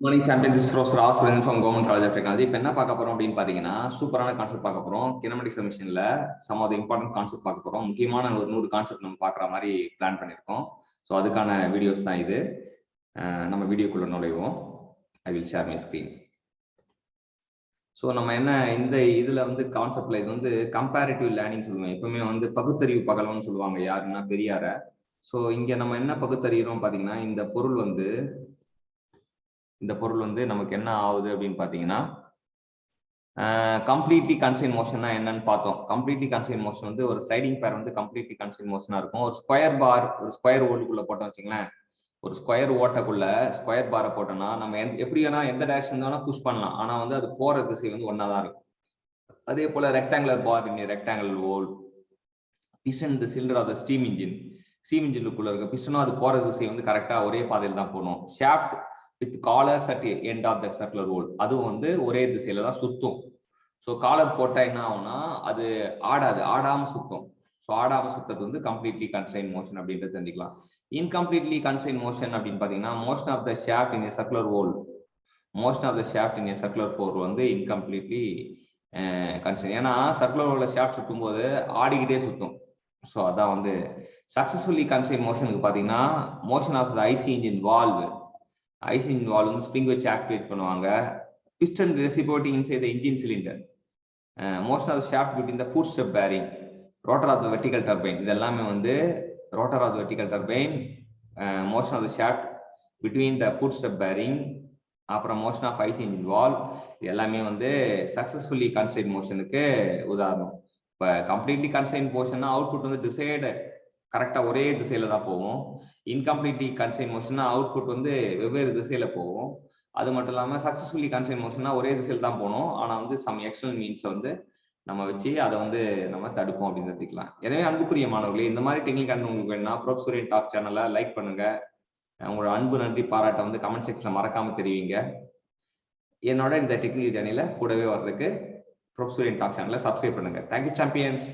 Morning champion this ரோஸ் ராஸ் from government college of technology. இப்போ என்ன பார்க்க போறோம் அப்படின்னு பாத்தீங்கன்னா, சூப்பரான கான்செப்ட் பார்க்க போறோம். கினமெட்டிக்ஸ் மிஷின்ல some of the important concept பார்க்க போறோம். முக்கியமான ஒரு 100 கான்செப்ட் நம்ம பார்க்குற மாதிரி பிளான் பண்ணியிருக்கோம். ஸோ அதுக்கான வீடியோஸ் தான் இது. நம்ம வீடியோக்குள்ள நுழைவோம். I will share my screen. So நம்ம என்ன இந்த இதுல வந்து கான்செப்ட்ல இது வந்து கம்பேரிட்டிவ் லேர்னிங் சொல்லுவோம். எப்பவுமே வந்து பகுத்தறிவு பகலவன்னு சொல்லுவாங்க, யாருன்னா பெரியார. ஸோ இங்க நம்ம என்ன பகுத்தறிகிறோம் பாத்தீங்கன்னா, இந்த பொருள் வந்து நமக்கு என்ன ஆகுது அப்படின்னு பாத்தீங்கன்னா, கம்ப்ளீட்லி கன்ஸ்ட்ரெயின்ட் மோஷன்னா என்னன்னு பார்த்தோம். கம்ப்ளீட்லி கன்ஸ்ட்ரெயின்ட் மோஷன் வந்து ஒரு ஸ்லைடிங் பேர் வந்து கம்ப்ளீட்லி கன்ஸ்ட்ரெயின்ட் மோஷனா இருக்கும். ஒரு ஸ்கொயர் பார், ஒரு ஸ்கொயர் ஓட்டுக்குள்ள போட்டோம் வச்சுங்களேன். ஒரு ஸ்கொயர் ஓட்டக்குள்ள ஸ்கொயர் பாரை போட்டோம்னா நம்ம எப்படி வேணா எந்த டைரக்ஷன் வேணா புஷ் பண்ணலாம். ஆனா வந்து அது போற திசை வந்து ஒன்னா தான் இருக்கும். அதே போல rectangular bar in rectangular hole, piston the cylinder of the steam engine, steam இன்ஜினுக்குள்ள இருக்க பிஸ்டனும் அது போற திசை வந்து கரெக்டா ஒரே பாதையில் தான் போகணும். Shaft with collars at end of the circular hole, அதுவும் வந்து ஒரே திசையில தான் சுத்தும். ஸோ காலர் போட்டா என்ன ஆகும்னா அது ஆடாம சுத்தும். ஸோ ஆடாம சுத்துறது வந்து கம்ப்ளீட்லி கன்ஸ்ட்ரெயின்ட் மோஷன் அப்படின்றது தெரிஞ்சுக்கலாம். இன்கம்ப்ளீட்லி கன்ஸ்ட்ரெயின்ட் மோஷன் அப்படின்னு பாத்தீங்கன்னா, motion of the shaft in circular hole, motion of the shaft in circular hole வந்து இன்கம்ப்ளீட்லி கன்ஸ்ட்ரெயின்ட். ஏன்னா சர்க்குலர் ஹோல்ல ஷாஃப்ட் சுத்தும் போது ஆடிக்கிட்டே சுத்தும். ஸோ அதான் வந்து சக்சஸ்ஃபுல்லி கன்ஸ்ட்ரெயின்ட் மோஷனுக்கு பாத்தீங்கன்னா, motion of the IC engine valve, IC engine valve வந்து ஸ்ப்ரிங் வச்சு ஆக்டிவேட் பண்ணுவாங்க. Piston reciprocating inside the engine cylinder, motion of the shaft between the foot step bearing, rotor of the vertical turbine, இது எல்லாமே வந்து rotor of the vertical turbine, motion of the shaft between the foot step bearing, அப்புறம் motion of IC engine valve, இது எல்லாமே வந்து successfully constrained மோஷனுக்கு உதாரணம். இப்போ கம்ப்ளீட்லி கன்ஸ்ட்ரெயின்ட் மோஷன்னா அவுட்புட் வந்து டிசைடு கரெக்டா ஒரே திசையில தான் போகும். இன்கம்ப்ளீட்லி கன்ஸ்ட்ரெயின்ட் மோஷன்னா அவுட்புட் வந்து வெவ்வேறு திசையில போகும். அது மட்டும் இல்லாம சக்சஸ்ஃபுல்லி கன்ஸ்ட்ரெயின்ட் மோஷன்னா ஒரே திசையில் தான் போகணும். ஆனா வந்து சம் எக்ஸ்டர்னல் மீன்ஸ் வந்து நம்ம வச்சு அதை வந்து நம்ம தடுப்போம் அப்படின்னு தெரிஞ்சுக்கலாம். எனவே அன்புக்குரிய மாணவர்களே, இந்த மாதிரி டெக்னிக் கண்டு உங்களுக்கு வேணும்னா ப்ரொஃபசர் டாக் சேனலை லைக் பண்ணுங்க. உங்களோட அன்பு நன்றி பாராட்ட வந்து கமெண்ட் செக்ஷன்ல மறக்காம தெரிவிங்க. என்னோட இந்த டெக்னிக்கல் ஜேர்னில கூடவே வர்றதுக்கு ப்ரொஃபசர் டாக் சேனலை சப்ஸ்கிரைப் பண்ணுங்க. Thank you champions.